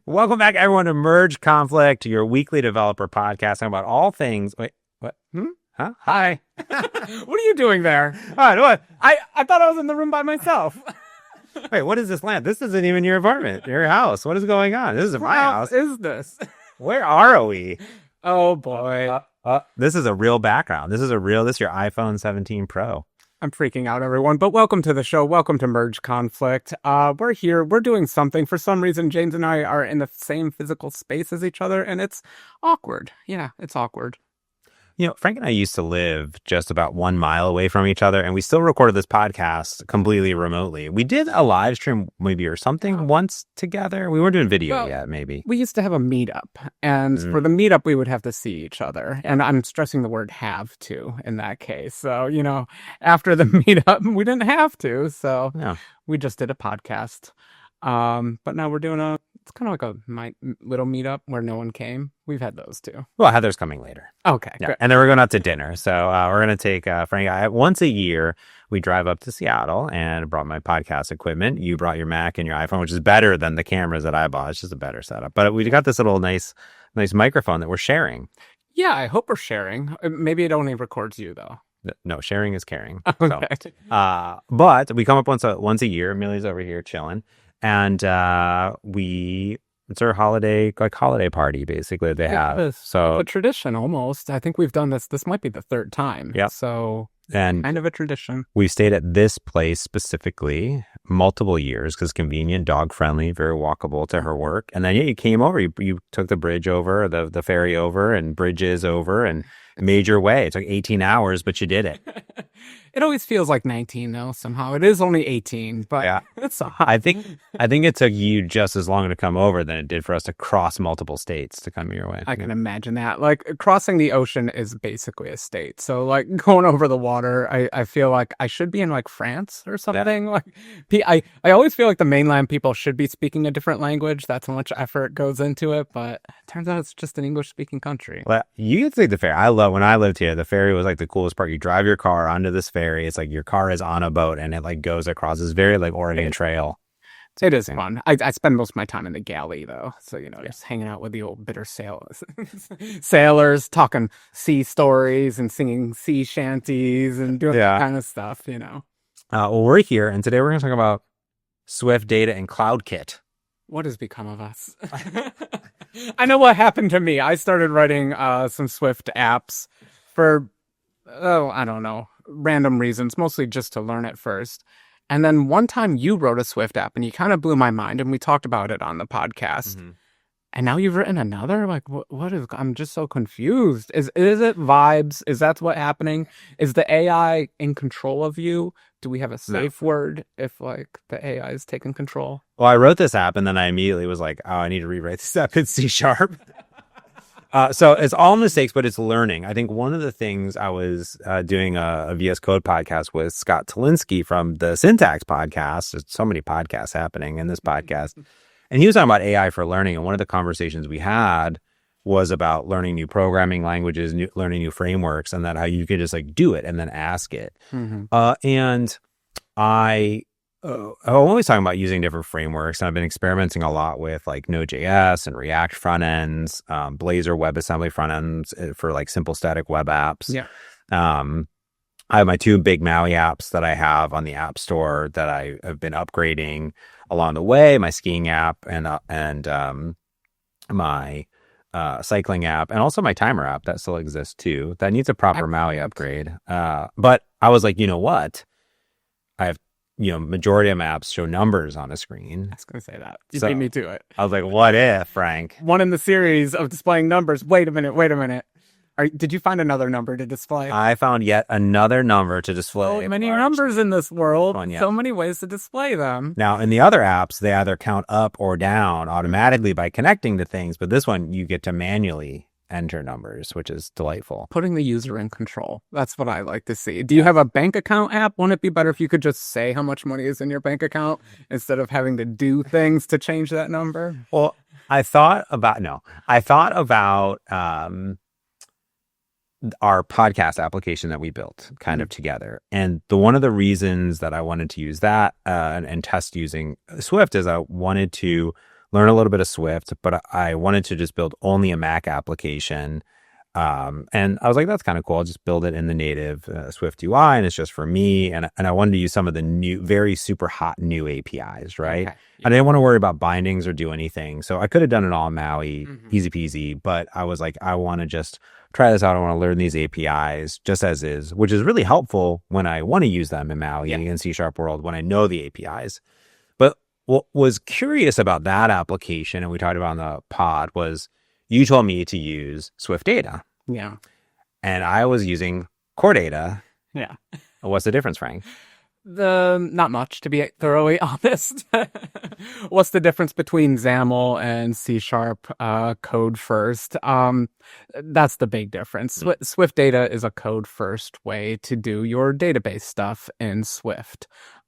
Welcome back, everyone, to Merge Conflict, your weekly developer podcast talking about all things. Wait, what? Huh? Hi. What are you doing there? What? I thought I was in the room by myself. Wait, what is this land? This isn't even your apartment, your house. What is going on? This isn't my house. What is this? Where are we? Oh, boy. This is a real background. This is your iPhone 17 Pro. I'm freaking out, everyone, but welcome to the show. Welcome to Merge Conflict. We're here. We're doing something. For some reason, James and I are in the same physical space as each other, and it's awkward. Yeah, it's awkward. You know, Frank and I used to live just about 1 mile away from each other, and we still recorded this podcast completely remotely. We did a live stream maybe or something once together. We weren't doing video yet, maybe. We used to have a meetup, and for the meetup, we would have to see each other. And I'm stressing the word have to in that case. So, after the meetup, we didn't have to. So we just did a podcast. But now we're doing it's kind of like my little meetup where no one came. We've had those too. Well, Heather's coming later. Okay. Yeah. Good. And then we're going out to dinner. So we're going to take Frank. Once a year, we drive up to Seattle, and I brought my podcast equipment. You brought your Mac and your iPhone, which is better than the cameras that I bought. It's just a better setup. But we got this little nice microphone that we're sharing. Yeah, I hope we're sharing. Maybe it only records you though. No, sharing is caring. Okay. So, but we come up once a year. Amelia's over here chilling. And it's our holiday party basically they have. So a tradition almost. I think we've done this. This might be the third time. Yeah. So and kind of a tradition. We stayed at this place specifically multiple years because convenient, dog friendly, very walkable to her work. And then you came over. You took the bridge over, the ferry over, and bridges over, and made your way. It took 18 hours, but you did it. It always feels like 19 though. Somehow it is only 18, but yeah. It's I think it took you just as long to come over than it did for us to cross multiple states to come your way. I can imagine that. Like crossing the ocean is basically a state. So like going over the water, I feel like I should be in like France or something. Yeah. Like I always feel like the mainland people should be speaking a different language. That's how much effort goes into it. But it turns out it's just an English speaking country. Well, you get to take the ferry. When I lived here, the ferry was like the coolest part. You drive your car onto this ferry. It's like your car is on a boat and it like goes across this very like Oregon Trail. It is fun. I spend most of my time in the galley though. So, just hanging out with the old bitter sailors, talking sea stories and singing sea shanties and doing that kind of stuff, Well, we're here and today we're going to talk about SwiftData and CloudKit. What has become of us? I know what happened to me. I started writing some Swift apps for, I don't know, random reasons, mostly just to learn it first. And then one time you wrote a Swift app and you kind of blew my mind and we talked about it on the podcast. Mm-hmm. And now you've written another? Like, what is, I'm just so confused. Is it vibes? Is that what's happening? Is the AI in control of you? Do we have a safe word if like the AI is taking control? Well, I wrote this app and then I immediately was like, I need to rewrite this app in C#. So it's all mistakes, but it's learning. I think one of the things I was doing a VS Code podcast with Scott Talinsky from the Syntax podcast. There's so many podcasts happening in this podcast. And he was talking about AI for learning. And one of the conversations we had was about learning new programming languages, learning new frameworks, and that how you could just like do it and then ask it. Mm-hmm. And I'm always talking about using different frameworks. And I've been experimenting a lot with like Node.js and React front ends, Blazor WebAssembly front ends for like simple static web apps. Yeah. I have my two big Maui apps that I have on the App Store that I have been upgrading along the way, my skiing app and my cycling app, and also my timer app that still exists too. That needs a proper Maui upgrade. But I was like, you know what? I have, majority of my apps show numbers on a screen. I was going to say that. You beat me to it. I was like, what if, Frank? One in the series of displaying numbers. Wait a minute. Did you find another number to display? I found yet another number to display. So many numbers in this world. So many ways to display them. Now, in the other apps, they either count up or down automatically by connecting to things. But this one, you get to manually enter numbers, which is delightful. Putting the user in control. That's what I like to see. Do you have a bank account app? Wouldn't it be better if you could just say how much money is in your bank account instead of having to do things to change that number? Well, I thought about our podcast application that we built kind of together. And one of the reasons that I wanted to use that and test using Swift is I wanted to learn a little bit of Swift, but I wanted to just build only a Mac application. And I was like, that's kind of cool. I'll just build it in the native Swift UI, and it's just for me. And I wanted to use some of the new, very super hot new APIs, right? Okay. I didn't want to worry about bindings or do anything. So I could have done it all in Maui, easy peasy. But I was like, I want to just try this out. I want to learn these APIs just as is, which is really helpful when I want to use them in Maui and C# world when I know the APIs. But what was curious about that application, and we talked about on the pod, was you told me to use SwiftData. Yeah. And I was using core data. Yeah. What's the difference, Frank? Not much, to be thoroughly honest. What's the difference between XAML and C# code first? That's the big difference. SwiftData is a code first way to do your database stuff in Swift.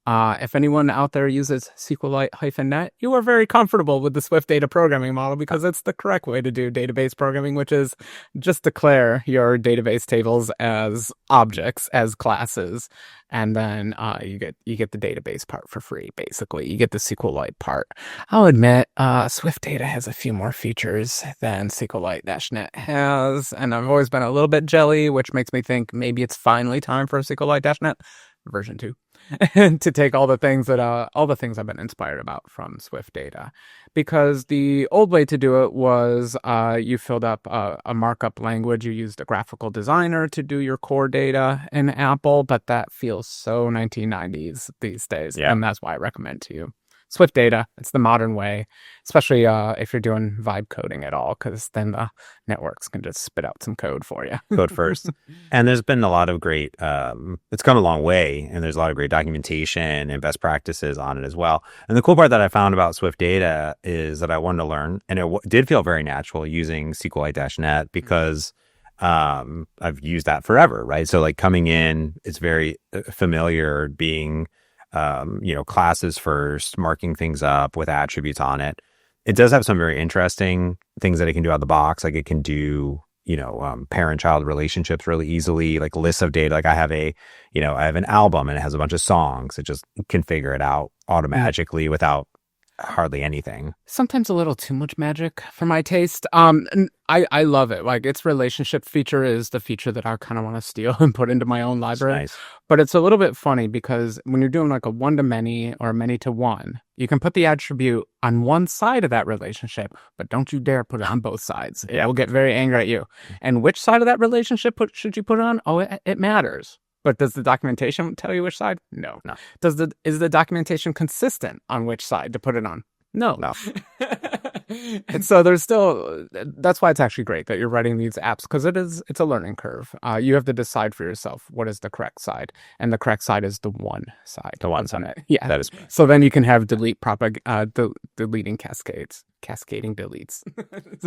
If anyone out there uses SQLite-net, you are very comfortable with the SwiftData programming model because it's the correct way to do database programming, which is just declare your database tables as objects, as classes, and then you get the database part for free. Basically, you get the SQLite part. I'll admit, SwiftData has a few more features than SQLite-net has, and I've always been a little bit jelly, which makes me think maybe it's finally time for SQLite-net version 2. And to take all the things I've been inspired about from SwiftData, because the old way to do it was you filled up a markup language. You used a graphical designer to do your core data in Apple, but that feels so 1990s these days, and that's why I recommend to you SwiftData. It's the modern way, especially if you're doing vibe coding at all, because then the networks can just spit out some code for you. Code first. And there's been a lot of great, it's come a long way, and there's a lot of great documentation and best practices on it as well. And the cool part that I found about SwiftData is that I wanted to learn, and it did feel very natural using SQLite-net because I've used that forever, right? So like coming in, it's very familiar being classes first, marking things up with attributes on it. It does have some very interesting things that it can do out of the box. Like it can do, parent-child relationships really easily, like lists of data. Like I have an album and it has a bunch of songs. It just can figure it out automatically without hardly anything. Sometimes a little too much magic for my taste. And I love it. Like its relationship feature is the feature that I kind of want to steal and put into my own library. Nice. But it's a little bit funny because when you're doing like a one-to-many or a many-to-one, you can put the attribute on one side of that relationship, but don't you dare put it on both sides. It will get very angry at you. And which side of that relationship should you put it on? Oh, it matters. But does the documentation tell you which side? No. Is the documentation consistent on which side to put it on? No. And so that's why it's actually great that you're writing these apps, because it's a learning curve. You have to decide for yourself what is the correct side, and the correct side is the one side. The one side. Yeah. That is. So then you can have deleting cascading deletes.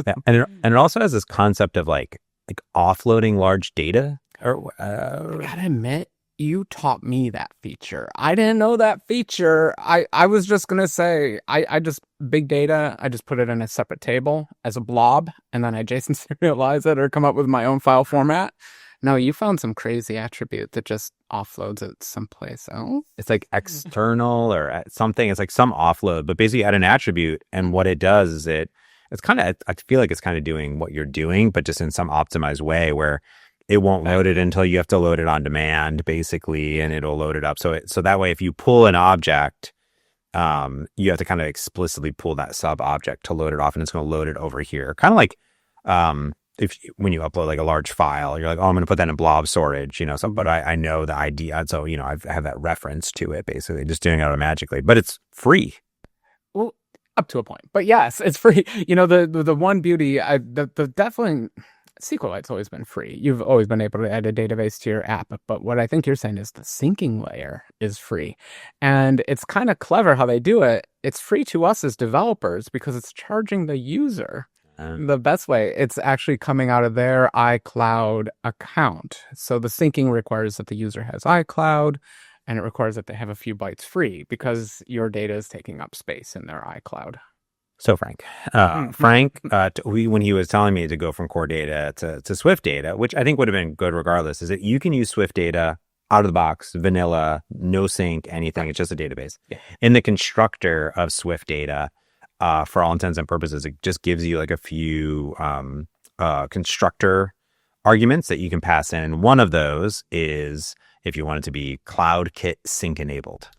Yeah. And it also has this concept of like offloading large data. I gotta admit, you taught me that feature. I didn't know that feature. I was just gonna say, I just big data. I just put it in a separate table as a blob, and then I JSON serialize it or come up with my own file format. No, you found some crazy attribute that just offloads it someplace else. It's like external or something. It's like some offload, but basically add an attribute, and what it does is it's kind of, I feel like it's kind of doing what you're doing, but just in some optimized way where it won't load it until you have to load it on demand, basically, and it'll load it up. So that way, if you pull an object, you have to kind of explicitly pull that sub object to load it off, and it's going to load it over here. Kind of like when you upload like a large file, you're like, oh, I'm going to put that in blob storage, but I know the idea, so I have that reference to it, basically, just doing it automatically. But it's free. Well, up to a point, but yes, it's free. The one beauty, the definitely. SQLite's always been free. You've always been able to add a database to your app. But what I think you're saying is the syncing layer is free. And it's kind of clever how they do it. It's free to us as developers because it's charging the user. The best way, it's actually coming out of their iCloud account. So the syncing requires that the user has iCloud, and it requires that they have a few bytes free because your data is taking up space in their iCloud. So Frank, when he was telling me to go from core data to SwiftData, which I think would have been good regardless, is that you can use SwiftData out of the box, vanilla, no sync, anything. It's just a database. Yeah. In the constructor of SwiftData, for all intents and purposes, it just gives you like a few constructor arguments that you can pass in. And one of those is if you want it to be CloudKit sync enabled.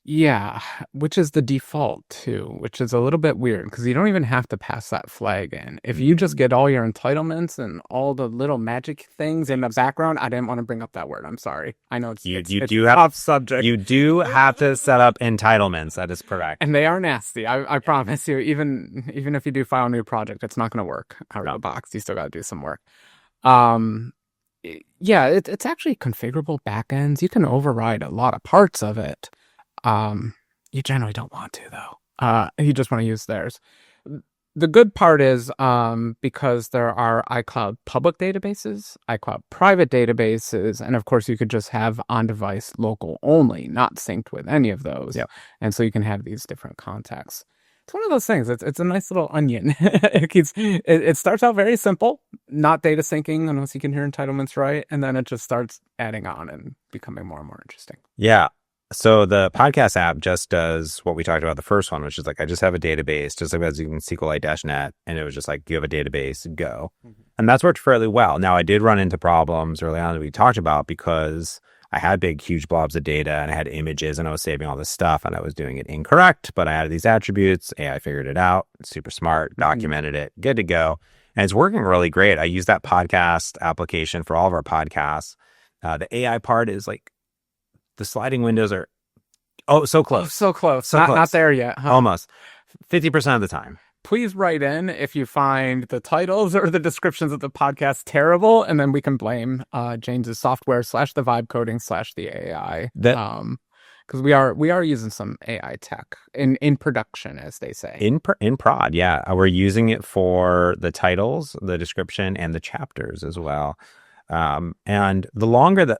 Yeah, which is the default too, which is a little bit weird because you don't even have to pass that flag in. If you just get all your entitlements and all the little magic things in the background, I didn't want to bring up that word. I'm sorry. I know it's a tough subject. You do have to set up entitlements. That is correct. And they are nasty. I promise you, even if you do file a new project, it's not going to work out of the box. You still got to do some work. Yeah, it's actually configurable backends. You can override a lot of parts of it. You generally don't want to though. You just want to use theirs. The good part is, because there are iCloud public databases, iCloud private databases, and of course you could just have on-device local only, not synced with any of those. Yep. And so you can have these different contexts. It's one of those things. It's a nice little onion. It starts out very simple, not data syncing unless you can hear entitlements right, and then it just starts adding on and becoming more and more interesting. Yeah. So the podcast app just does what we talked about the first one, which is like I just have a database, just like as you can SQLite-net, and it was just like you have a database, go. Mm-hmm. And that's worked fairly well. Now I did run into problems early on that we talked about because I had huge blobs of data and I had images and I was saving all this stuff and I was doing it incorrect, but I added these attributes. AI figured it out, super smart, documented it, good to go. And it's working really great. I use that podcast application for all of our podcasts. The AI part is like, the sliding windows are, so close. So close. Close. Not there yet. Huh? Almost. 50% of the time. Please write in if you find the titles or the descriptions of the podcast terrible, and then we can blame James's software / the vibe coding / the AI. Because we are using some AI tech in production, as they say. In prod, yeah. We're using it for the titles, the description, and the chapters as well. And the longer the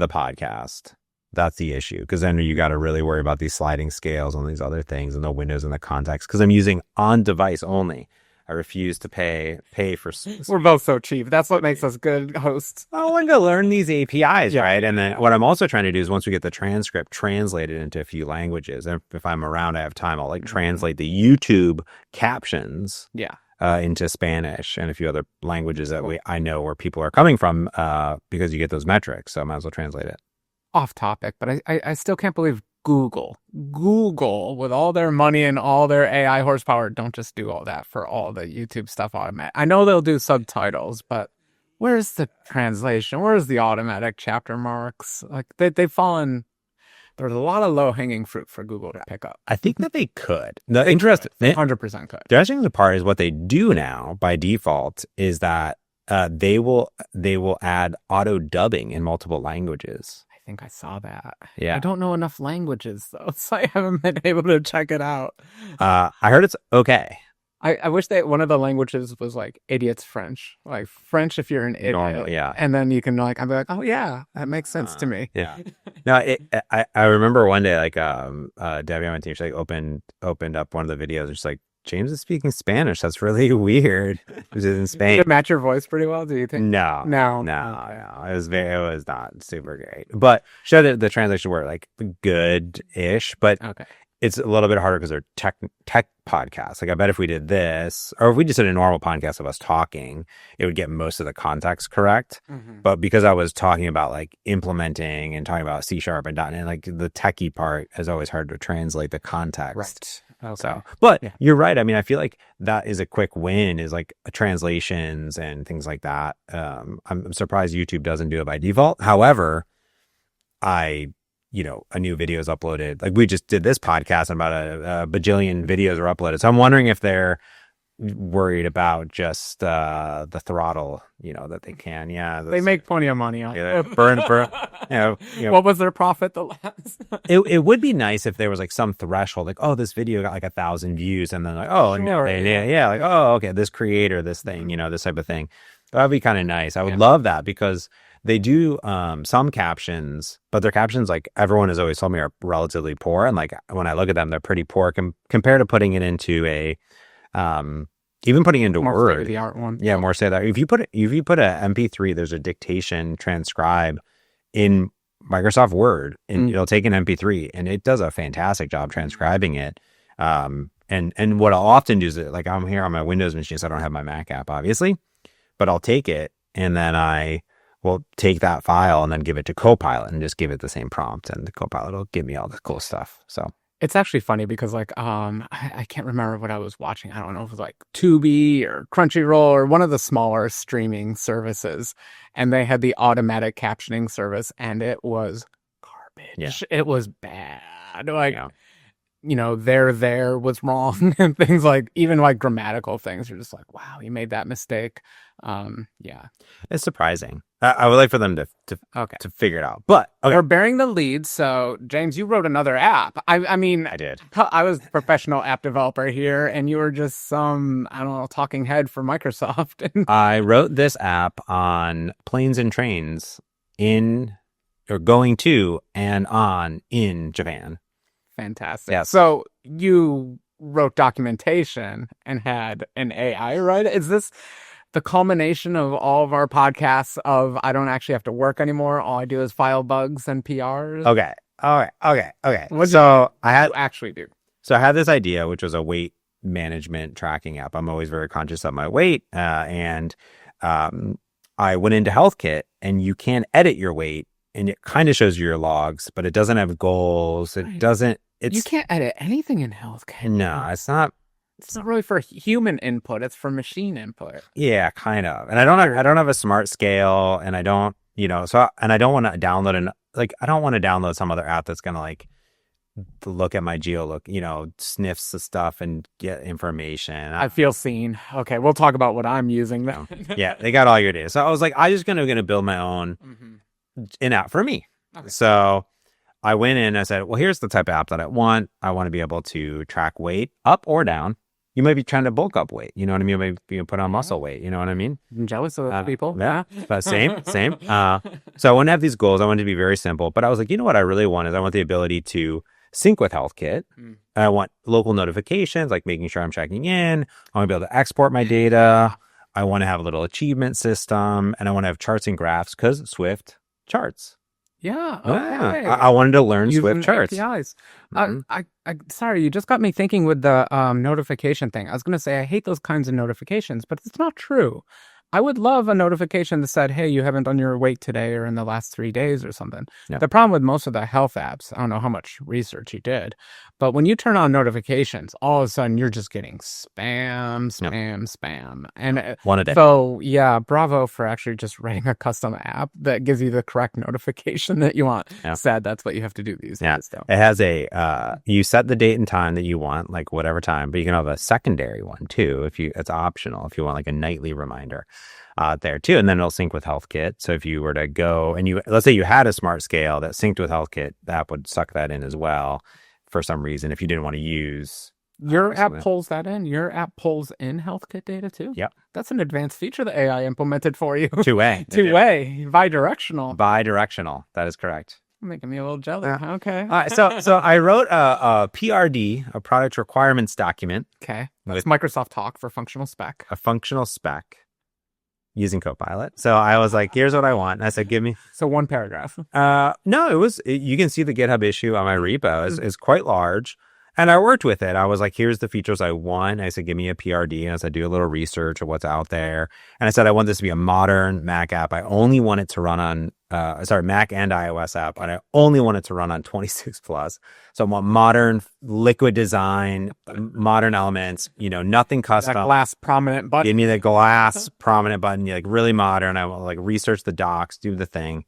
podcast, that's the issue, because then you got to really worry about these sliding scales and these other things and the windows and the context, because I'm using on device only. I refuse to pay for. We're both so cheap. That's what makes us good hosts. I want to learn these APIs, right? And then what I'm also trying to do is once we get the transcript, translate it into a few languages. And if I'm around, I have time, I'll translate the YouTube captions. Yeah. Into Spanish and a few other languages that I know where people are coming from, because you get those metrics. So I might as well translate it. Off topic, but I still can't believe Google with all their money and all their AI horsepower don't just do all that for all the YouTube stuff automatic. I know they'll do subtitles, but where's the translation? Where's the automatic chapter marks? Like they've fallen. There's a lot of low-hanging fruit for Google to pick up. I think that they could. The interesting 100% could. The interesting part is what they do now by default is that they will add auto dubbing in multiple languages. I think I saw that. Yeah. I don't know enough languages though, so I haven't been able to check it out. I heard it's okay. I wish that one of the languages was like idiot's French, like French if you're an idiot. Normal, yeah. And then you can I'd be like, oh yeah, that makes sense to me. Yeah. No, I remember one day Debbie on my team, she opened up one of the videos and she's like, James is speaking Spanish. That's really weird. It was in Spain. Did it match your voice pretty well, do you think? No. Okay. It was not super great. But show that the translation were like good-ish, but okay. It's a little bit harder because they're tech podcasts. Like I bet if we did this, or if we just did a normal podcast of us talking, it would get most of the context correct. Mm-hmm. But because I was talking about like implementing and talking about C# and .NET, like the techie part is always hard to translate the context. Right. Okay. So, but you're right. I mean, I feel like that is a quick win, is like translations and things like that. I'm surprised YouTube doesn't do it by default. However, a new video is uploaded. Like we just did this podcast and about a bajillion videos are uploaded. So I'm wondering if they're worried about just the throttle, that they can. Yeah. They make plenty of money on it. Burn. What was their profit the last? It would be nice if there was like some threshold, like, oh, this video got like 1,000 views. And then like, oh, sure. Like, oh, okay, this creator, this thing, this type of thing. That'd be kind of nice. I would love that, because they do some captions, but their captions, like everyone has always told me, are relatively poor. And like when I look at them, they're pretty poor compared to putting it into even putting it into more Word. State-of-the-art one. Yeah, more say that. If you put a MP3, there's a dictation transcribe in Microsoft Word, and it'll take an MP3, and it does a fantastic job transcribing it. And what I'll often do is like I'm here on my Windows machine, so I don't have my Mac app, obviously, but I'll take it and then I will take that file and then give it to Copilot and just give it the same prompt, and the Copilot will give me all the cool stuff. So It's actually funny because like I can't remember what I was watching. I don't know if it was like Tubi or Crunchyroll or one of the smaller streaming services, and they had the automatic captioning service, and it was garbage. Yeah. It was bad. Like yeah. there was wrong and things like even like grammatical things. You're just like, wow, you made that mistake. Yeah, It's surprising. I would like for them to figure it out. But okay. We're bearing the lead. So James, you wrote another app. I mean, I did. I was a professional app developer here, and you were just some, I don't know, talking head for Microsoft. I wrote this app on planes and trains going to and on in Japan. Fantastic. Yeah. So you wrote documentation and had an AI write it. Is this the culmination of all of our podcasts of I don't actually have to work anymore? All I do is file bugs and PRs. Okay. Okay. What so I had you actually do. So I had this idea, which was a weight management tracking app. I'm always very conscious of my weight, and I went into HealthKit, and you can edit your weight, and it kind of shows you your logs, but it doesn't have goals. It doesn't. You can't edit anything in HealthKit. No, it's not. It's not really for human input. It's for machine input. Yeah, kind of. And I don't have a smart scale, and I don't, and I don't want to download I don't want to download some other app that's gonna like look at my sniffs the stuff and get information. I feel seen. Okay, we'll talk about what I'm using then. Yeah, they got all your data. So I was like, I just gonna build my own in app for me. Okay. So I went in and I said, well, here's the type of app that I want. I want to be able to track weight up or down. You might be trying to bulk up weight. You know what I mean? You might be put on muscle weight. You know what I mean? I'm jealous of those people. Yeah. But same. So I want to have these goals. I want it to be very simple. But I was like, you know what I really want is I want the ability to sync with HealthKit. And I want local notifications, like making sure I'm checking in. I want to be able to export my data. I want to have a little achievement system. And I want to have charts and graphs because Swift charts. Yeah. Okay. I wanted to learn Swift charts. APIs. Sorry, you just got me thinking with the notification thing. I was going to say I hate those kinds of notifications, but it's not true. I would love a notification that said, hey, you haven't done your weight today or in the last 3 days or something. Yeah. The problem with most of the health apps, I don't know how much research you did, but when you turn on notifications, all of a sudden you're just getting spam. And one a day. So yeah, bravo for actually just writing a custom app that gives you the correct notification that you want. Yeah. Sad that's what you have to do these days. Though. It has you set the date and time that you want, like whatever time, but you can have a secondary one too. It's optional if you want like a nightly reminder. There too, and then it'll sync with HealthKit. So if you were to go and let's say you had a smart scale that synced with HealthKit, the app would suck that in as well for some reason if you didn't want to use. Your app pulls that in. Your app pulls in HealthKit data too. Yep, that's an advanced feature that AI implemented for you. Two-way, bidirectional. Bidirectional. That is correct. Making me a little jealous. Yeah. Okay. All right. So I wrote a PRD, a product requirements document. Okay. That's Microsoft talk for functional spec. A functional spec. Using Copilot. So I was like, here's what I want. And I said, give me. So one paragraph. No, you can see the GitHub issue on my repo is quite large. And I worked with it. I was like, here's the features I want. I said, give me a PRD. And I said, do a little research of what's out there. And I said, I want this to be a modern Mac app. I only want it to run on, Mac and iOS app. And I only want it to run on 26 plus. So I want modern liquid design, modern elements, nothing custom. That glass prominent button. Give me the glass prominent button, like really modern. I will like research the docs, do the thing.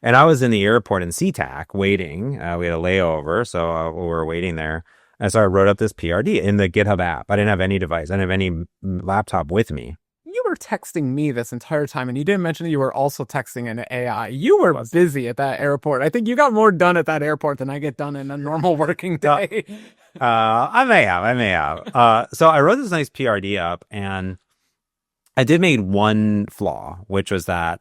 And I was in the airport in SeaTac waiting. We had a layover. So we were waiting there. And so I wrote up this PRD in the GitHub app. I didn't have any device. I didn't have any laptop with me. You were texting me this entire time, and you didn't mention that you were also texting an AI. You were busy at that airport. I think you got more done at that airport than I get done in a normal working day. I may have. So I wrote this nice PRD up, and I did make one flaw, which was that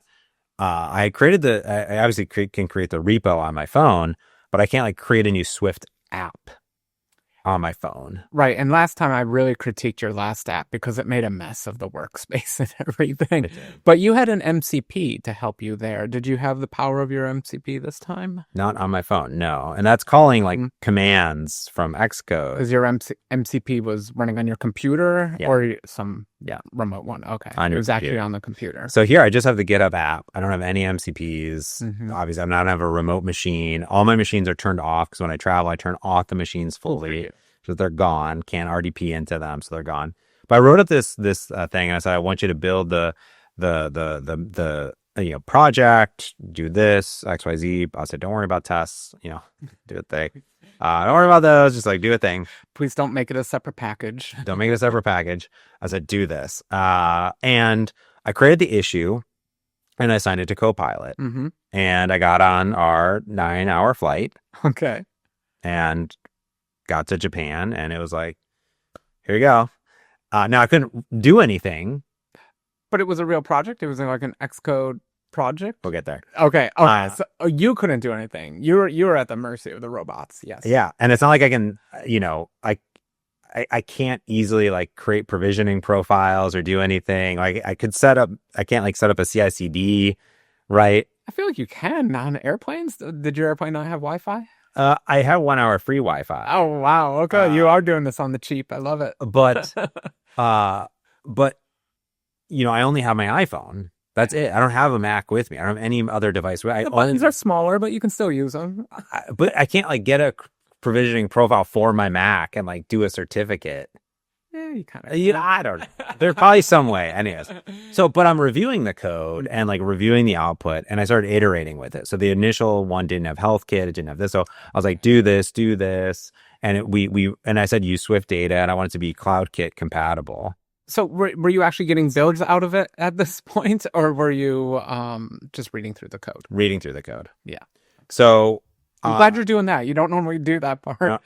I created I obviously can create the repo on my phone, but I can't like create a new Swift app. on my phone. Right. And last time I really critiqued your last app because it made a mess of the workspace and everything. But you had an MCP to help you there. Did you have the power of your MCP this time? Not on my phone, no. And that's calling like commands from Xcode. Because your MCP was running on your computer or some remote one? Okay. On your it was computer. actually on the computer. So here I just have the GitHub app. I don't have any MCPs. Obviously, I don't have a remote machine. All my machines are turned off because when I travel, I turn off the machines fully. So they're gone. Can't RDP into them, so they're gone. But I wrote up this thing, and I said, I want you to build the project, do this, XYZ. I said, don't worry about tests, do a thing. Don't worry about those, just like do a thing. Please don't make it a separate package. Don't make it a separate package. I said, do this. And I created the issue and I signed it to Copilot. And I got on our 9-hour flight. Okay. And got to Japan, and it was like, here you go. Now I couldn't do anything. But it was a real project? It was like an Xcode project? We'll get there. Okay. So you couldn't do anything. You were at the mercy of the robots. Yes. Yeah. And it's not like I can, I can't easily like create provisioning profiles or do anything. Like I can't set up a CI/CD, right? I feel like you can on airplanes. Did your airplane not have Wi-Fi? I have 1 hour free Wi-Fi. Oh, wow. Okay. You are doing this on the cheap. I love it. But, I only have my iPhone. That's it. I don't have a Mac with me. I don't have any other device. The buttons are smaller, but you can still use them. But I can't like get a provisioning profile for my Mac and like do a certificate. Yeah, you kind of. I don't know. There's probably some way. Anyways. But I'm reviewing the code and like reviewing the output, and I started iterating with it. So the initial one didn't have HealthKit. It didn't have this. So I was like, do this. And I said, use SwiftData, and I want it to be CloudKit compatible. So were you actually getting builds out of it at this point, or were you just reading through the code? Reading through the code. Yeah. So I'm glad you're doing that. You don't normally do that part. I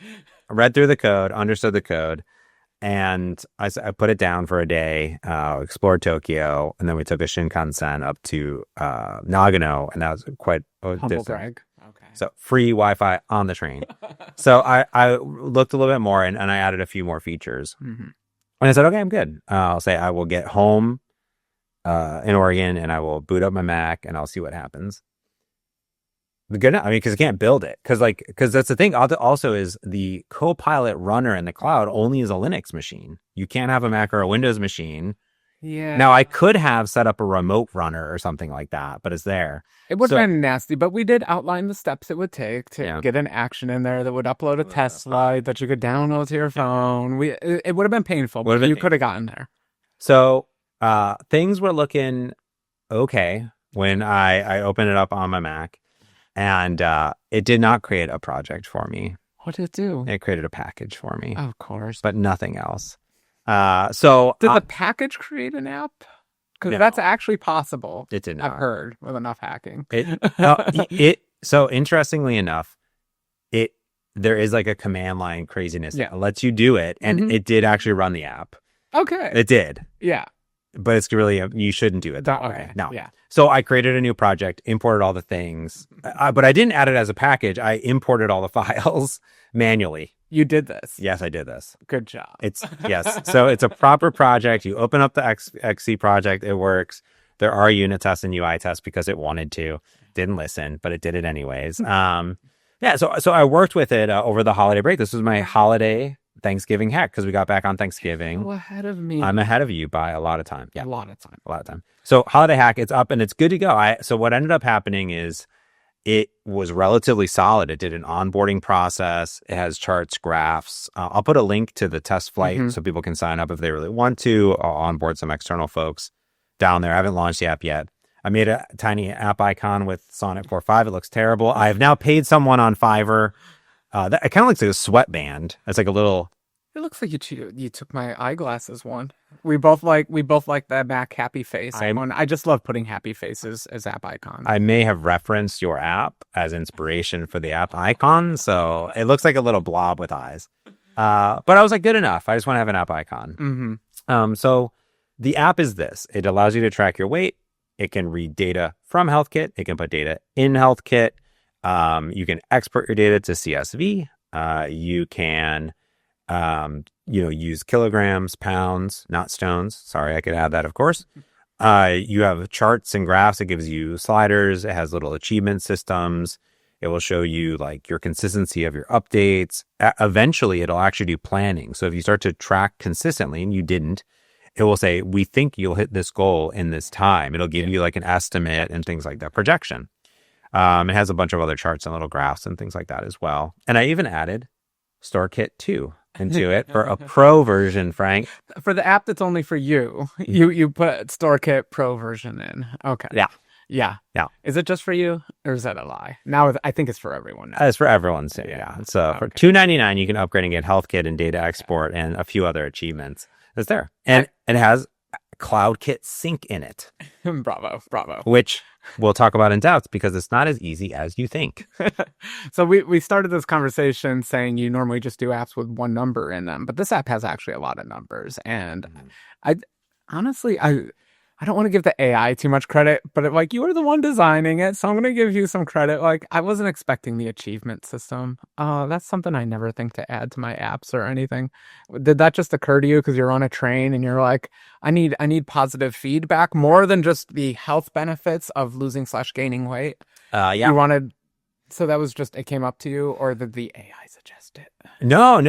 read through the code, understood the code, and I put it down for a day, explored Tokyo, and then we took a Shinkansen up to Nagano, and that was quite humble brag. Okay. So free Wi-Fi on the train. So I looked a little bit more, and I added a few more features. And I said, okay, I'm good. I'll say I will get home in Oregon, and I will boot up my Mac, and I'll see what happens. Because I can't build it. Because that's the thing. Also is the Copilot runner in the cloud only is a Linux machine. You can't have a Mac or a Windows machine. Yeah. Now, I could have set up a remote runner or something like that, but it's there. It would have been nasty, but we did outline the steps it would take to get an action in there that would upload a test slide that you could download to your phone. It would have been painful, but you could have gotten there. So things were looking okay when I opened it up on my Mac, and it did not create a project for me. What did it do? It created a package for me. Of course. But nothing else. So did the package create an app? Because that's actually possible. It did not. I've heard with enough hacking. So interestingly enough, there is like a command line craziness that lets you do it, and it did actually run the app. Okay. It did. Yeah. But it's really you shouldn't do it that way. Okay. No. Yeah. So I created a new project, imported all the things, but I didn't add it as a package. I imported all the files manually. You did this. Yes, I did this. Good job. Yes. So it's a proper project. You open up the XC project. It works. There are unit tests and UI tests because it wanted to. Didn't listen, but it did it anyways. So I worked with it over the holiday break. This was my holiday Thanksgiving hack because we got back on Thanksgiving. You're ahead of me. I'm ahead of you by a lot of time. Yeah. A lot of time. So holiday hack, it's up and it's good to go. So what ended up happening is it was relatively solid. It did an onboarding process. It has charts, graphs. I'll put a link to the test flight so people can sign up if they really want to. I'll onboard some external folks down there. I haven't launched the app yet. I made a tiny app icon with Sonnet 4.5. It looks terrible. I have now paid someone on Fiverr. That it kind of looks like a sweatband. It's like a little. It looks like you took my eyeglasses one. We both like that Mac happy face. I just love putting happy faces as app icons. I may have referenced your app as inspiration for the app icon, so it looks like a little blob with eyes. But I was like, good enough. I just want to have an app icon. So the app is this. It allows you to track your weight. It can read data from HealthKit. It can put data in HealthKit. You can export your data to CSV. You can use kilograms, pounds, not stones. Sorry, I could add that, of course. You have charts and graphs. It gives you sliders. It has little achievement systems. It will show you like your consistency of your updates. Eventually, it'll actually do planning. So if you start to track consistently and you didn't, it will say, we think you'll hit this goal in this time. It'll give you like an estimate and things like that, projection. It has a bunch of other charts and little graphs and things like that as well. And I even added StoreKit 2 into it for a pro version, Frank. For the app that's only for you, you put StoreKit Pro version in. Okay. Yeah. Is it just for you, or is that a lie? Now I think it's for everyone. It's for everyone. So yeah. So for $2.99, you can upgrade and get HealthKit and data export and a few other achievements. It's there, and it has CloudKit sync in it. Bravo. Which we'll talk about in depth because it's not as easy as you think. So we started this conversation saying you normally just do apps with one number in them, but this app has actually a lot of numbers. And I honestly don't want to give the AI too much credit, but like you were the one designing it, so I'm going to give you some credit. Like I wasn't expecting the achievement system. That's something I never think to add to my apps or anything. Did that just occur to you because you're on a train and you're like, I need positive feedback more than just the health benefits of losing/gaining weight? Yeah. You wanted, so that was just, it came up to you, or did the AI suggest it? No.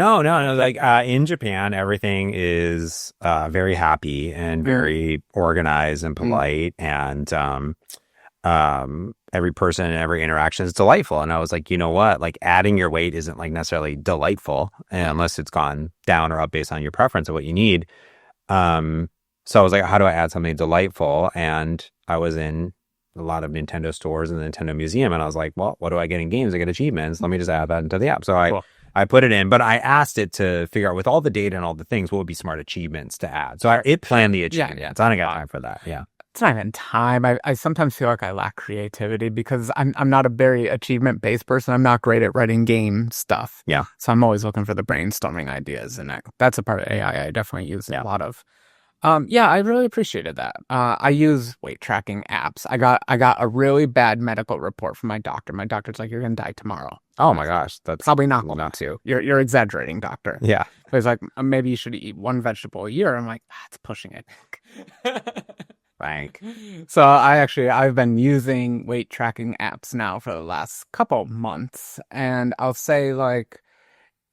Like in Japan, everything is very happy and very organized and polite, and every person and every interaction is delightful. And I was like, you know what? Like adding your weight isn't like necessarily delightful unless it's gone down or up based on your preference of what you need. So I was like, how do I add something delightful? And I was in a lot of Nintendo stores and the Nintendo Museum, and I was like, well, what do I get in games? I get achievements. Let me just add that into the app. So I put it in, but I asked it to figure out with all the data and all the things, what would be smart achievements to add. So it planned the achievements. Yeah. I don't got time for that. Yeah. It's not even time. I sometimes feel like I lack creativity because I'm not a very achievement-based person. I'm not great at writing game stuff. Yeah. So I'm always looking for the brainstorming ideas, and that's a part of AI I definitely use a lot of. I really appreciated that. I use weight tracking apps. I got a really bad medical report from my doctor. My doctor's like, you're gonna die tomorrow. Oh my gosh, that's probably not going to. You're exaggerating, doctor. Yeah. But he's like, maybe you should eat one vegetable a year. I'm like, that's pushing it. Frank. So I've been using weight tracking apps now for the last couple months, and I'll say like,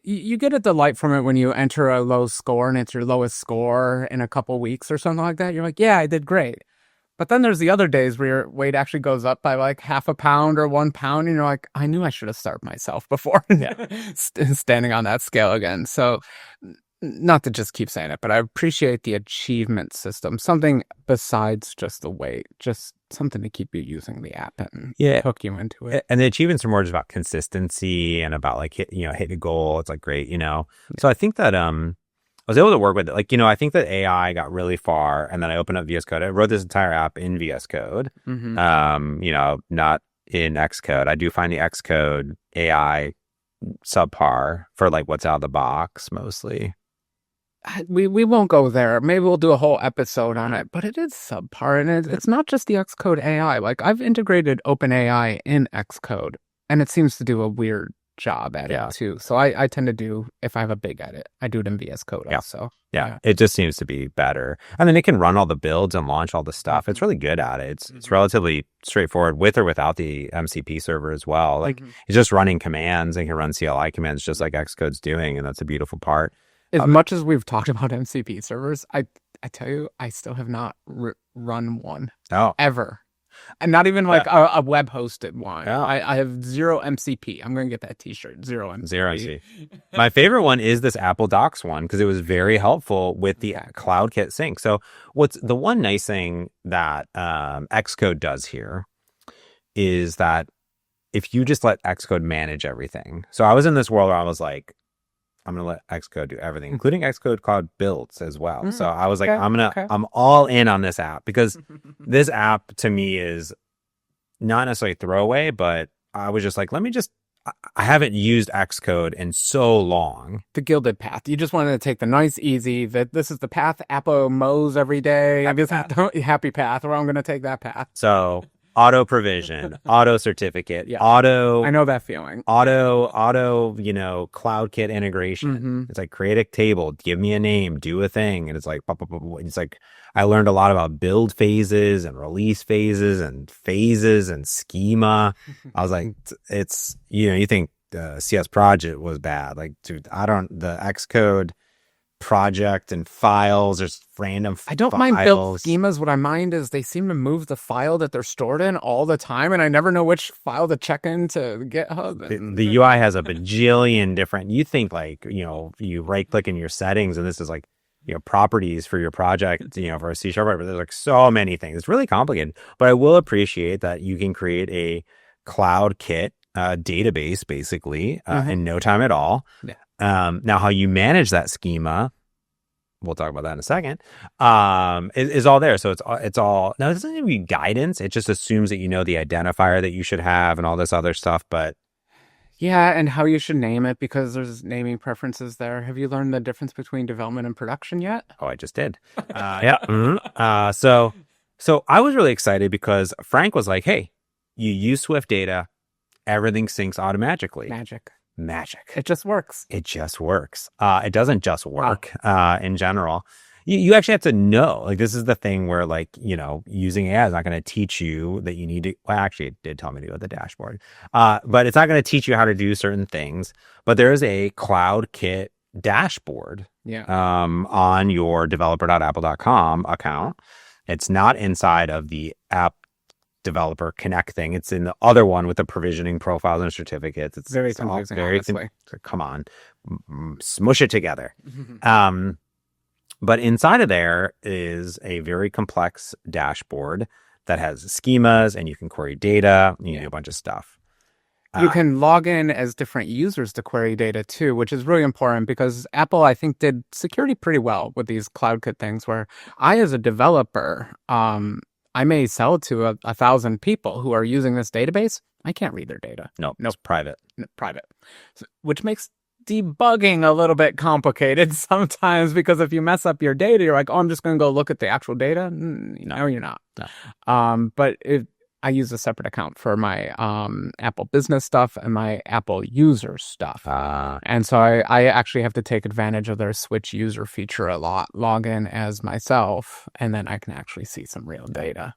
you get a delight from it when you enter a low score and it's your lowest score in a couple weeks or something like that. You're like, yeah, I did great. But then there's the other days where your weight actually goes up by like half a pound or 1 pound, and you're like, I knew I should have starved myself before standing on that scale again. So not to just keep saying it, but I appreciate the achievement system, something besides just the weight, just something to keep you using the app and hook you into it. And the achievements are more just about consistency and about like hitting a goal. It's like great, So I think that I was able to work with it. Like, I think that AI got really far, and then I opened up VS Code. I wrote this entire app in VS Code. Mm-hmm. Not in Xcode. I do find the Xcode AI subpar for like what's out of the box mostly. We won't go there. Maybe we'll do a whole episode on it, but it is subpar, and it's not just the Xcode AI. Like I've integrated OpenAI in Xcode, and it seems to do a weird job at it too. So I tend to do, if I have a big edit, I do it in VS Code also. Yeah, it just seems to be better. And then it can run all the builds and launch all the stuff. It's really good at it. It's relatively straightforward with or without the MCP server as well. Like it's just running commands and can run CLI commands just like Xcode's doing, and that's a beautiful part. As much as we've talked about MCP servers, I tell you, I still have not run one ever. And not even like a web hosted one. Yeah. I have zero MCP. I'm going to get that t-shirt. Zero MCP. Zero MCP. My favorite one is this Apple Docs one because it was very helpful with the CloudKit sync. So what's the one nice thing that Xcode does here is that if you just let Xcode manage everything. So I was in this world where I was like, I'm going to let Xcode do everything, including Xcode Cloud builds as well. So I was like, I'm all in on this app because this app to me is not necessarily throwaway, but I was just like, I haven't used Xcode in so long. The gilded path. You just wanted to take the nice, easy, that this is the path Apple mows every day. Happy path where I'm going to take that path. So auto provision, auto certificate, Yeah. auto. I know that feeling. Auto, CloudKit integration. It's like create a table, give me a name, do a thing. And it's like, it's like, I learned a lot about build phases and release phases and schema. I was like, it's, you think CS project was bad. Like, dude, the Xcode project and files, there's random I don't mind build schemas. What I mind is they seem to move the file that they're stored in all the time, and I never know which file to check into GitHub. The UI has a bajillion different, you think like, you right click in your settings and this is like, properties for your project, for a C#, but there's like so many things. It's really complicated, but I will appreciate that you can create a CloudKit database basically in no time at all. Yeah. Now how you manage that schema, we'll talk about that in a second, is all there. So it's all, now it doesn't give you guidance. It just assumes that you know the identifier that you should have and all this other stuff, but yeah, and how you should name it, because there's naming preferences there. Have you learned the difference between development and production yet? Oh, I just did. Yeah. Mm-hmm. So I was really excited because Frank was like, hey, you use SwiftData, everything syncs automatically. Magic. It just works. It doesn't just work in general. You actually have to know, like, this is the thing where, like, using AI is not going to teach you that you need to, well, actually it did tell me to go to the dashboard, but it's not going to teach you how to do certain things. But there is a CloudKit dashboard on your developer.apple.com account. It's not inside of the app developer connect thing. It's in the other one with the provisioning profiles and certificates. It's very confusing, honestly. Come on, smush it together. But inside of there is a very complex dashboard that has schemas, and you can query data, do a bunch of stuff. You can log in as different users to query data too, which is really important because Apple, I think, did security pretty well with these CloudKit things, where I, as a developer, I may sell to 1,000 people who are using this database. I can't read their data. No, it's private. Private. Which makes debugging a little bit complicated sometimes, because if you mess up your data, you're like, oh, I'm just going to go look at the actual data. No, you're not. No. But I use a separate account for my Apple business stuff and my Apple user stuff. And so I actually have to take advantage of their switch user feature a lot, log in as myself, and then I can actually see some real data.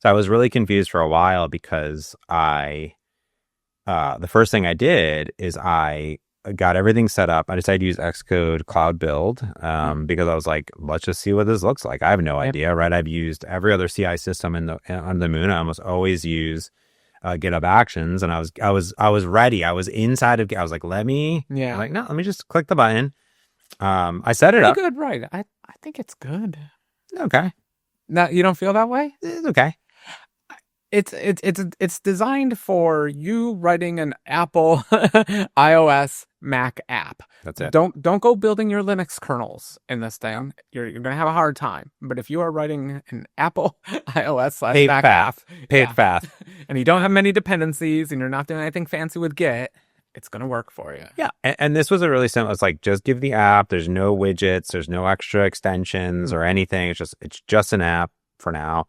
So I was really confused for a while because the first thing I did is I got everything set up. I decided to use Xcode Cloud Build because I was like, let's just see what this looks like. I have no idea, right? I've used every other CI system on the moon. I almost always use GitHub Actions, and I was ready. I was inside of. I was like, I'm like, no, let me just click the button. I set it up. Good, right? I think it's good. Okay. No, you don't feel that way? It's okay. It's designed for you writing an Apple iOS Mac app. That's it. Don't go building your Linux kernels in this thing. You're gonna have a hard time. But if you are writing an Apple iOS / Mac app, fast, and you don't have many dependencies, and you're not doing anything fancy with Git, it's gonna work for you. Yeah, and this was a really simple. It's like, just give the app. There's no widgets. There's no extra extensions or anything. It's just an app for now.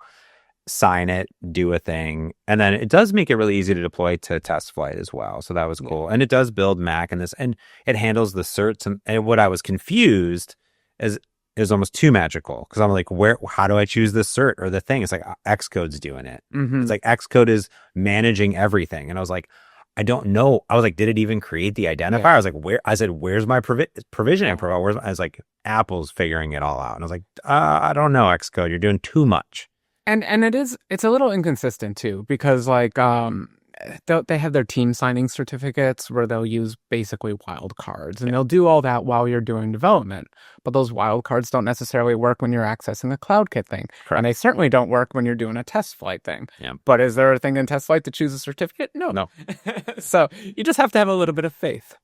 Sign it, do a thing, and then it does make it really easy to deploy to test flight as well. So that was cool. And it does build Mac and it handles the certs. And what I was confused is almost too magical, because I'm like, how do I choose the cert or the thing? It's like Xcode's doing it. It's like Xcode is managing everything, and I was like, I don't know. I was like, did it even create the identifier? I was like, where's my provisioning profile? I was like, Apple's figuring it all out, and I was like, I don't know, Xcode, you're doing too much. And it's a little inconsistent too, because like they have their team signing certificates where they'll use basically wildcards, and they'll do all that while you're doing development. But those wildcards don't necessarily work when you're accessing a CloudKit thing. Correct. And they certainly don't work when you're doing a test flight thing. Yeah. But is there a thing in test flight to choose a certificate? No. So you just have to have a little bit of faith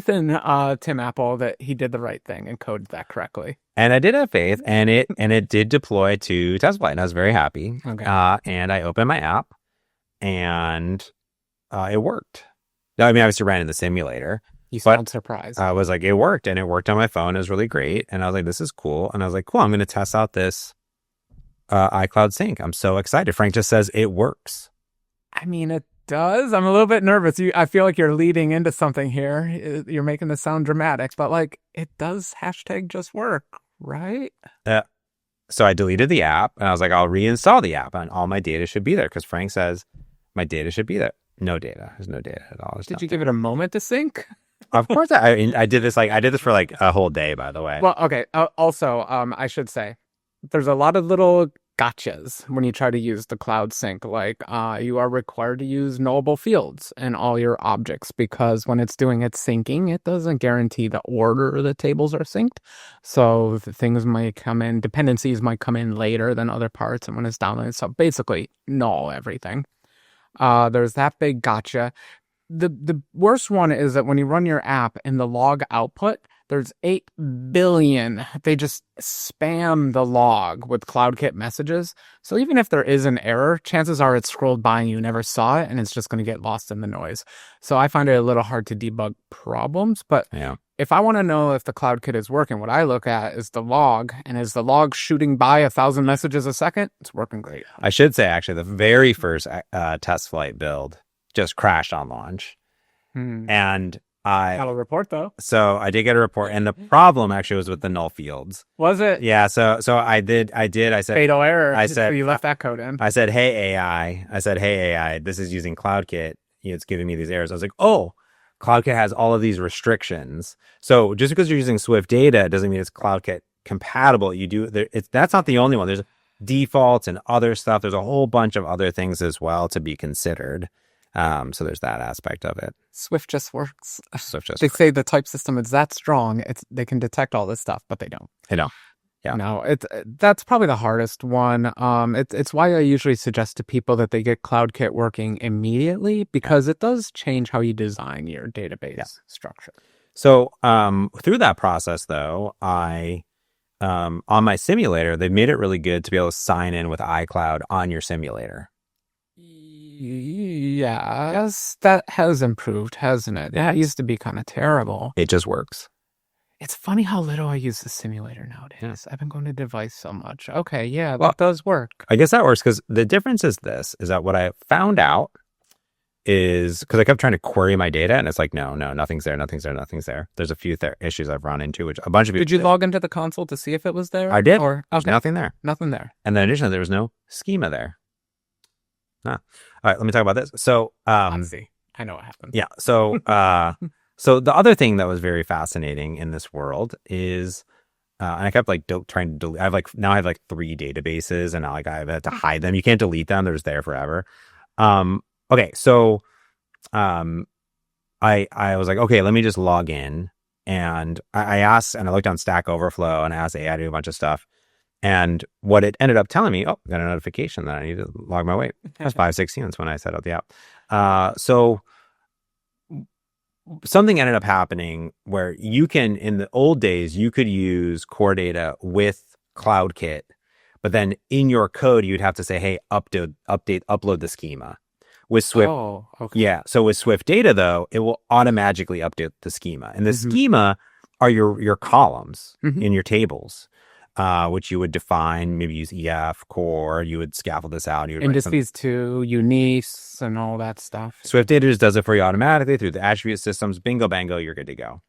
in Tim Apple that he did the right thing and coded that correctly. And I did have faith, and it did deploy to test flight, and I was very happy. Okay. And I opened my app, and it worked. I mean, I obviously ran in the simulator. You sound surprised. I was like, it worked, and it worked on my phone. It was really great, and I was like, this is cool. And I was like, cool, I'm going to test out this iCloud sync. I'm so excited. Frank just says it works. I mean, it does. I'm a little bit nervous. I feel like you're leading into something here. You're making this sound dramatic, but like it does hashtag just work, right? So I deleted the app and I was like, I'll reinstall the app and all my data should be there because Frank says my data should be there. No data. There's no data at all. Did you give it a moment to sync? Of course, I did this. Like I did this for like a whole day, by the way. Well, okay. Also, I should say, there's a lot of little gotchas when you try to use the cloud sync. Like, you are required to use nullable fields in all your objects because when it's doing its syncing, it doesn't guarantee the order the tables are synced. So the things might come in, dependencies might come in later than other parts, and when it's downloaded, so basically null everything. There's that big gotcha. The worst one is that when you run your app in the log output, there's 8 billion. They just spam the log with CloudKit messages. So even if there is an error, chances are it's scrolled by and you never saw it, and it's just going to get lost in the noise. So I find it a little hard to debug problems. But if I want to know if the CloudKit is working, what I look at is the log. And is the log shooting by 1,000 messages a second? It's working great. I should say, actually, the very first test flight build just crashed on launch. And I got a report though. So I did get a report, and the problem actually was with the null fields. Was it? Yeah. So I did. I said fatal error. I said so you left that code in. I said, hey AI. This is using CloudKit. It's giving me these errors. I was like, oh, CloudKit has all of these restrictions. So just because you're using SwiftData doesn't mean it's CloudKit compatible. That's not the only one. There's defaults and other stuff. There's a whole bunch of other things as well to be considered. So there's that aspect of it. Swift just works. They say the type system is that strong. They can detect all this stuff, but they don't. They don't. Yeah. No, that's probably the hardest one. It's why I usually suggest to people that they get CloudKit working immediately because it does change how you design your database structure. So through that process, though, I on my simulator, they made it really good to be able to sign in with iCloud on your simulator. Yeah, yes, that has improved, hasn't it? Yeah, it used to be kind of terrible. It just works. It's funny how little I use the simulator nowadays. Yeah. I've been going to device so much. Okay, yeah, that does work. I guess that works because the difference is that what I found out is because I kept trying to query my data and it's like, no, nothing's there. There's a few issues I've run into, which a bunch of people. Did you log into the console to see if it was there? I did. Or okay. Nothing there. Nothing there. And then additionally, there was no schema there. All right, let me talk about this. So, Honestly, I know what happened. Yeah. So, so the other thing that was very fascinating in this world is, and I kept like trying to delete. I have like 3 databases, and I had to hide them. You can't delete them; they're just there forever. Okay, so, I was like, okay, let me just log in, and I asked, and I looked on Stack Overflow, and I asked AI to do a bunch of stuff. And what it ended up telling me, I got a notification that I need to log my weight. That's 5:16. That's when I set up the app. So something ended up happening where you can, in the old days, you could use core data with CloudKit, but then in your code, you'd have to say, hey, upload the schema. With Swift, yeah. So with SwiftData, though, it will automatically update the schema. And the schema are your columns in your tables. Which you would define, maybe use EF, core, you would scaffold this out. Indices to Unice and all that stuff. SwiftData just does it for you automatically through the attribute systems. Bingo, bango, you're good to go.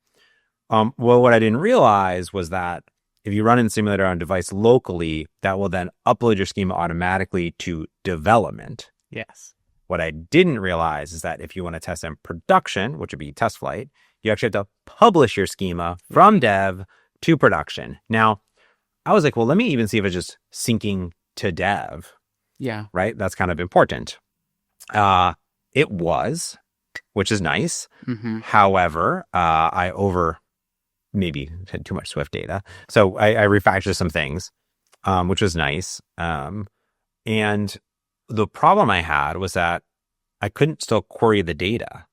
Well, what I didn't realize was that if you run in simulator on a device locally, that will then upload your schema automatically to development. Yes. What I didn't realize is that if you want to test in production, which would be test flight, you actually have to publish your schema from dev to production. Now, I was like, well, let me even see if it's just syncing to dev. Yeah. Right? That's kind of important. It was, which is nice. However, I maybe had too much SwiftData. So I refactored some things, which was nice. And the problem I had was that I couldn't still query the data.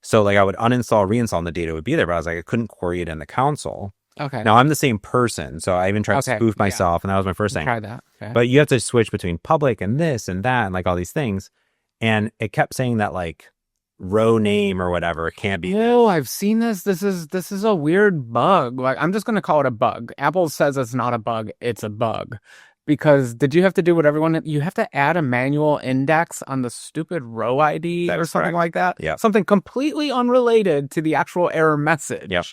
So like I would uninstall, reinstall, and the data would be there, but I was like, I couldn't query it in the console. Okay. Now I'm the same person, so I even tried to spoof myself, and that was my first thing. Try that. Okay. But you have to switch between public and this and that, and like all these things, and it kept saying that like row name or whatever it can't be. Oh, I've seen this. This is a weird bug. Like I'm just gonna call it a bug. Apple says it's not a bug. It's a bug. Because did you have to do what everyone, you have to add a manual index on the stupid row ID That or is something correct. like that? Yep. Something completely unrelated to the actual error message. Yep.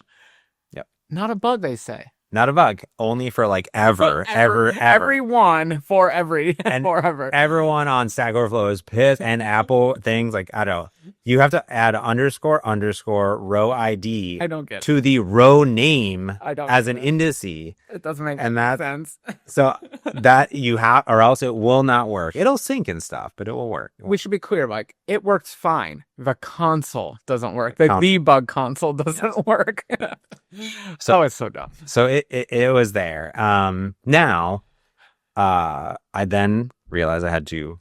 Yep. Not a bug, they say. Not a bug, only for like ever. Everyone for And forever. everyone on Stack Overflow is pissed, and Apple things like, I don't know. You have to add underscore row ID I don't get to the row name I don't as get an it. indice. It doesn't make And that, sense. so that you have, or else it will not work. It'll sync and stuff, but it will work. We should be clear, like, it works fine. The console doesn't work. The Console. debug console doesn't work. So it's so dumb. So it was there. Now, I then realized I had to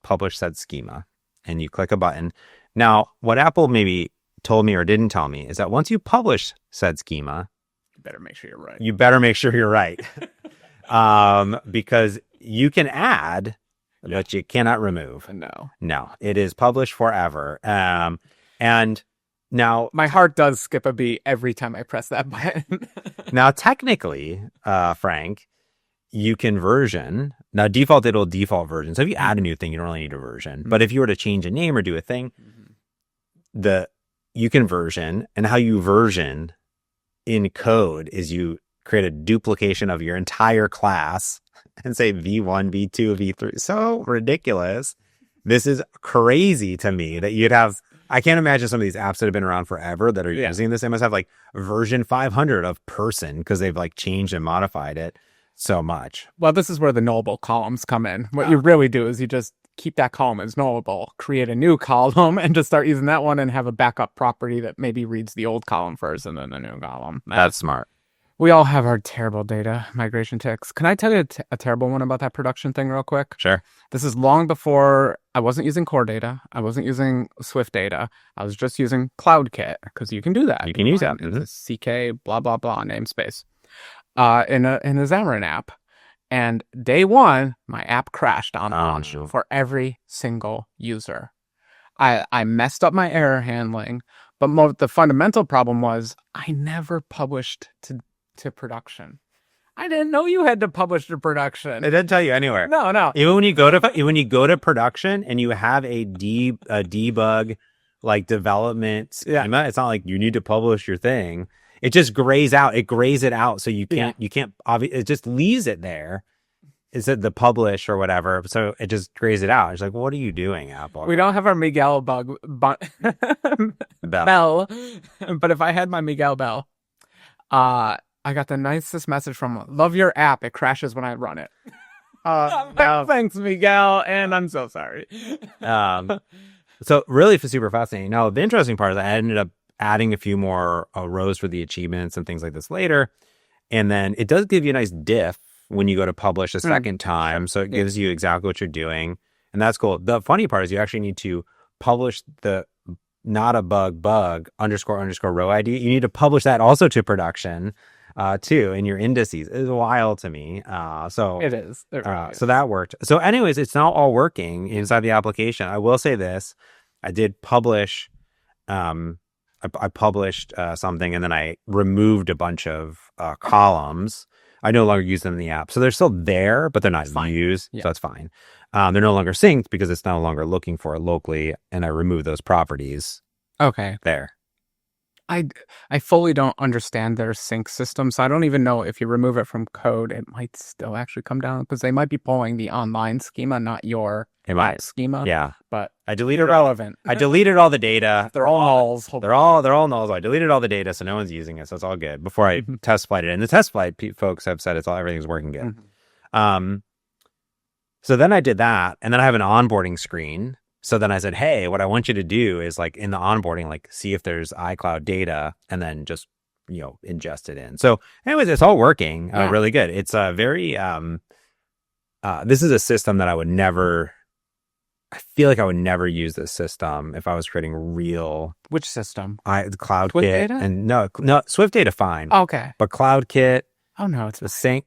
publish said schema, and you click a button. Now, what Apple maybe told me or didn't tell me is that once you publish said schema, You better make sure you're right. you better make sure you're right. Because you can add, but you cannot remove. No, it is published forever. And now my heart does skip a beat every time I press that button. now technically, Frank, you can version. Now default, it'll default version. So if you add a new thing, you don't really need a version. But if you were to change a name or do a thing, you can version, and how you version in code is you create a duplication of your entire class and say V1, V2, V3. So ridiculous. This is crazy to me that you'd have. I can't imagine some of these apps that have been around forever that are using this. They must have like version 500 of person because they've like changed and modified it so much. Well, this is where the nullable columns come in. What you really do is you just keep that column as nullable, create a new column, and just start using that one and have a backup property that maybe reads the old column first and then the new column. That's smart. We all have our terrible data migration ticks. Can I tell you a terrible one about that production thing real quick? Sure. This is long before I wasn't using core data. I wasn't using SwiftData. I was just using CloudKit because you can do that. You can use that. It's CK blah, blah, blah namespace in a Xamarin app. And day one, my app crashed on launch for every single user. I messed up my error handling, but the fundamental problem was I never published to production. I didn't know you had to publish to production. It didn't tell you anywhere. No. Even when you go to production and you have a debug like development schema, it's not like you need to publish your thing. It just grays out. It grays it out, so you can't. It just leaves it there. Is it the publish or whatever? So it just grays it out. It's like, what are you doing, Apple? We don't have our Miguel bell. But if I had my Miguel bell, I got the nicest message from love your app. It crashes when I run it. Thanks, Miguel, and I'm so sorry. So really super fascinating. Now, the interesting part is I ended up adding a few more rows for the achievements and things like this later. And then it does give you a nice diff when you go to publish a second time. So it gives you exactly what you're doing. And that's cool. The funny part is you actually need to publish the not a bug underscore row ID. You need to publish that also to production too in your indices. It's wild to me. So it is. It really is. So that worked. So anyways, it's now all working inside the application. I will say this. I did publish, I published something, and then I removed a bunch of columns. I no longer use them in the app. So they're still there, but they're not used. So that's fine. They're no longer synced because it's no longer looking for it locally, and I removed those properties. Okay. There. I fully don't understand their sync system, so I don't even know if you remove it from code, it might still actually come down because they might be pulling the online schema, not your schema. Yeah, but I deleted irrelevant. I deleted all the data. They're all nulls. They're all nulls. I deleted all the data, so no one's using it, so it's all good. Before I test flight it, and the test flight folks have said everything's working good. So then I did that, and then I have an onboarding screen. So then I said, hey, what I want you to do is like in the onboarding, like see if there's iCloud data and then just, ingest it in. So anyways, it's all working really good. It's a very, this is a system that I feel like I would never use this system if I was creating real. Which system? CloudKit. SwiftData? And no, SwiftData fine. Okay. But CloudKit. Oh no, it's the sync.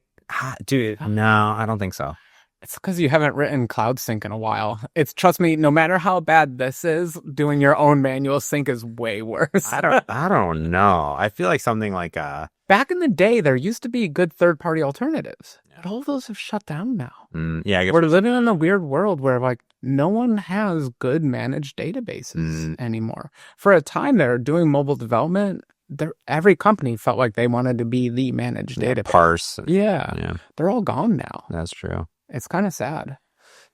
Dude, no, I don't think so. It's because you haven't written Cloud Sync in a while. It's, trust me, no matter how bad this is, doing your own manual sync is way worse. I don't know. I feel like something like Back in the day, there used to be good third-party alternatives. But all those have shut down now. yeah, I guess We're living in a weird world where like no one has good managed databases anymore. For a time there, doing mobile development, every company felt like they wanted to be the managed database. parse. Yeah, they're all gone now. That's true. It's kind of sad.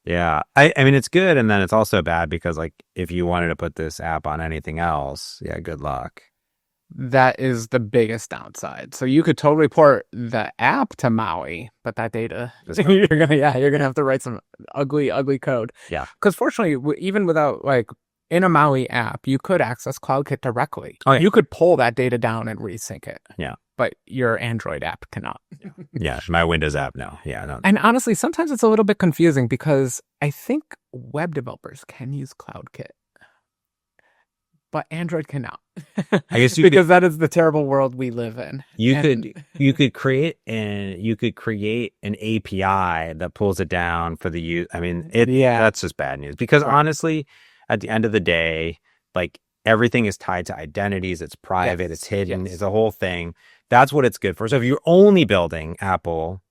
Yeah. I mean, it's good. And then it's also bad because like if you wanted to put this app on anything else, yeah, good luck. That is the biggest downside. So you could totally port the app to Maui, but that data, you're gonna have to write some ugly code. Yeah. Because fortunately, even without like in a Maui app, you could access CloudKit directly. Oh, yeah. You could pull that data down and resync it. Yeah. But your Android app cannot. Yeah, my Windows app, no. Yeah, no. And honestly, sometimes it's a little bit confusing because I think web developers can use CloudKit, but Android cannot. I guess because that is the terrible world we live in. You could create an API that pulls it down for the use. I mean, that's just bad news because honestly, at the end of the day, like everything is tied to identities. It's private. It's hidden. It's a whole thing. That's what it's good for. So if you're only building Apple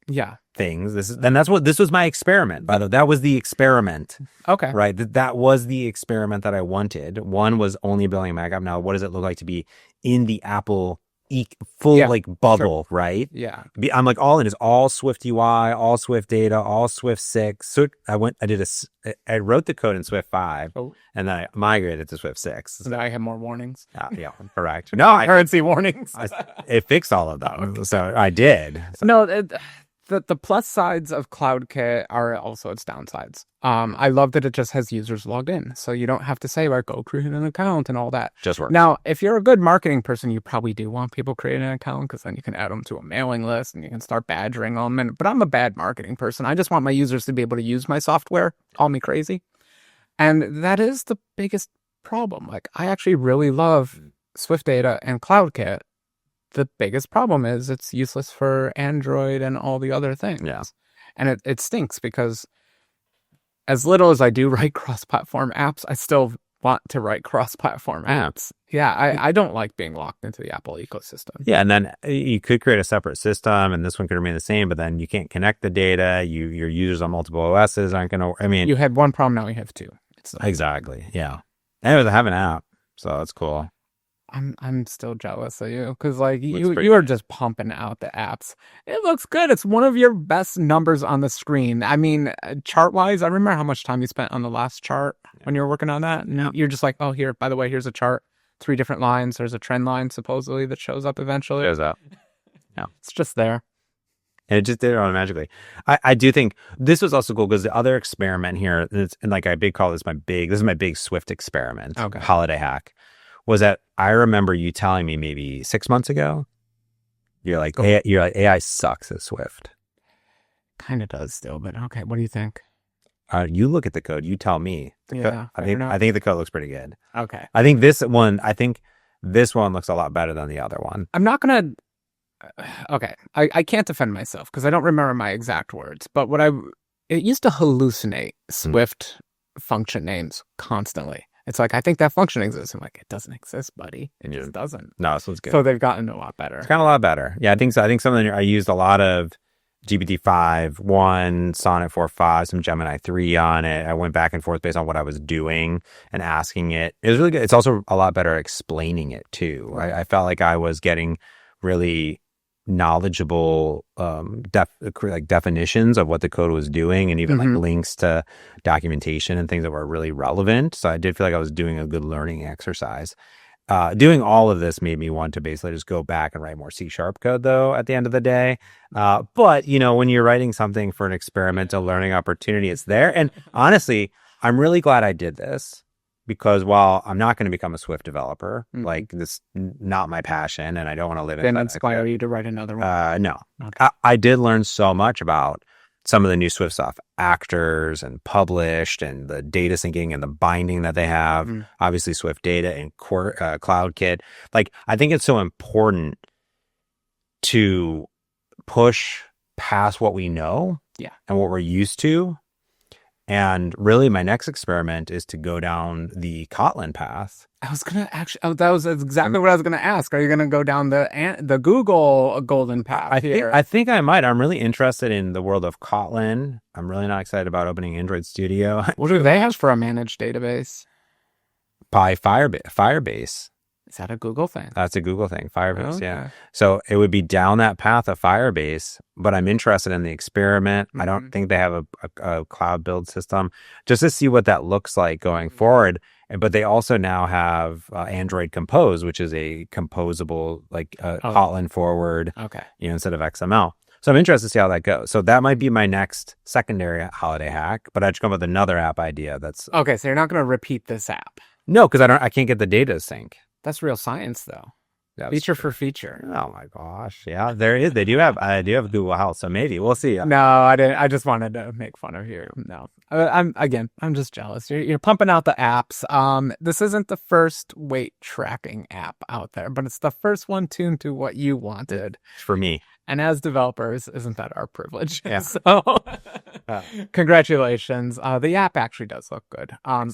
things, this was my experiment. By the way, that was the experiment. Okay. Right. That was the experiment that I wanted. One was only building a Mac app. Now, what does it look like to be in the Apple full like bubble, right? Yeah. I'm like all in is all Swift UI, all SwiftData, all Swift 6. So I wrote the code in Swift 5 and then I migrated to Swift 6. So now I have more warnings. Yeah, correct. No, currency warnings. It fixed all of them. So I did. So. No, the plus sides of CloudKit are also its downsides. I love that it just has users logged in. So you don't have to say, like, go create an account and all that. Just works. Now, if you're a good marketing person, you probably do want people creating an account because then you can add them to a mailing list and you can start badgering them. But I'm a bad marketing person. I just want my users to be able to use my software. Call me crazy. And that is the biggest problem. Like, I actually really love SwiftData and CloudKit. The biggest problem is it's useless for Android and all the other things. Yeah. And it stinks because as little as I do write cross-platform apps, I still want to write cross-platform apps. Yeah, I don't like being locked into the Apple ecosystem. Yeah, and then you could create a separate system and this one could remain the same, but then you can't connect the data. Your users on multiple OSs aren't going to, I mean. You had one problem, now you have two. Exactly, yeah. Anyways, I have an app, so that's cool. I'm still jealous of you because like you are just pumping out the apps. It looks good. It's one of your best numbers on the screen. I mean, chart wise, I remember how much time you spent on the last chart when you were working on that. And you're just like, oh, here, by the way, here's a chart, 3 different lines. There's a trend line supposedly that shows up eventually. Shows up. Yeah, it's just there. And it just did it automatically. I do think this was also cool because the other experiment here, and like I call this this is my big Swift experiment, holiday hack. Was that I remember you telling me maybe 6 months ago, you're like AI sucks at Swift. Kind of does still, but okay. What do you think? You look at the code. You tell me. I think the code looks pretty good. Okay. I think this one looks a lot better than the other one. I'm not gonna. Okay, I can't defend myself because I don't remember my exact words. But it used to hallucinate Swift function names constantly. It's like, I think that function exists. I'm like, it doesn't exist, buddy. It just doesn't. No, this one's good. So they've gotten a lot better. It's gotten a lot better. Yeah, I think so. I think I used a lot of GPT-5.1, Sonnet 4.5, some Gemini 3 on it. I went back and forth based on what I was doing and asking it. It was really good. It's also a lot better at explaining it too. Right? I felt like I was getting really knowledgeable definitions of what the code was doing and even like links to documentation and things that were really relevant. So I did feel like I was doing a good learning exercise. Doing all of this made me want to basically just go back and write more C# code though at the end of the day. But when you're writing something for an experimental learning opportunity, it's there. And honestly, I'm really glad I did this. Because while I'm not going to become a Swift developer, like this, not my passion, and I don't want to live in. Then inspire you to write another one. No, okay. I did learn so much about some of the new Swift stuff, actors and published, and the data syncing and the binding that they have. Obviously, SwiftData and CloudKit. Like, I think it's so important to push past what we know Yeah. and what we're used to. And really, my next experiment is to go down the Kotlin path. I was gonna actually. Oh, that was exactly what I was gonna ask. Are you gonna go down the Google golden path I think I might. I'm really interested in the world of Kotlin. I'm really not excited about opening Android Studio. What do they have for a managed database? Firebase. Is that a Google thing? That's a Google thing. Firebase, yeah. Okay. So it would be down that path of Firebase, but I'm interested in the experiment. I don't Mhm. think they have a cloud build system, just to see what that looks like going forward. But they also now have Android Compose, which is a composable, like Kotlin forward, Okay. instead of XML. So I'm interested to see how that goes. So that might be my next secondary holiday hack, but I just come up with another app idea that's Okay, so you're not gonna repeat this app. no, because I can't get the data to sync. That's real science, though. That's Feature true. for feature. Oh my gosh. Yeah, there is. I do have Google Health, so maybe we'll see. No, I didn't. I just wanted to make fun of you. No, I'm just jealous. You're pumping out the apps. This isn't the first weight tracking app out there, but it's the first one tuned to what you wanted. For me. And as developers, isn't that our privilege? Yeah. So, congratulations. The app actually does look good. I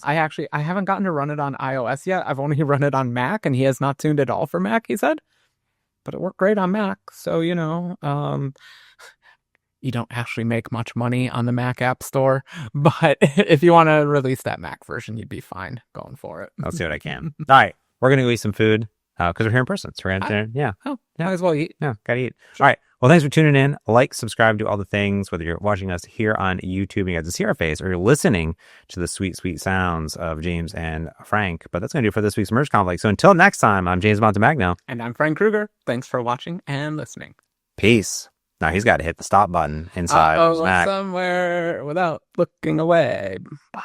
haven't gotten to run it on iOS yet. I've only run it on Mac, and he has not tuned it all for Mac, he said. But it worked great on Mac. So, you don't actually make much money on the Mac App Store. But if you want to release that Mac version, you'd be fine going for it. I'll see what I can. All right. We're going to go eat some food because we're here in person. So we're going to, yeah. Oh, might as well eat. Yeah, got to eat. Sure. All right. Well, thanks for tuning in. Like, subscribe, do all the things, whether you're watching us here on YouTube and you get to see our face, or you're listening to the sweet, sweet sounds of James and Frank. But that's going to do it for this week's Merge Conflict. So until next time, I'm James Montemagno. And I'm Frank Kruger. Thanks for watching and listening. Peace. Now he's got to hit the stop button inside his Mac. Somewhere without looking away. Bye.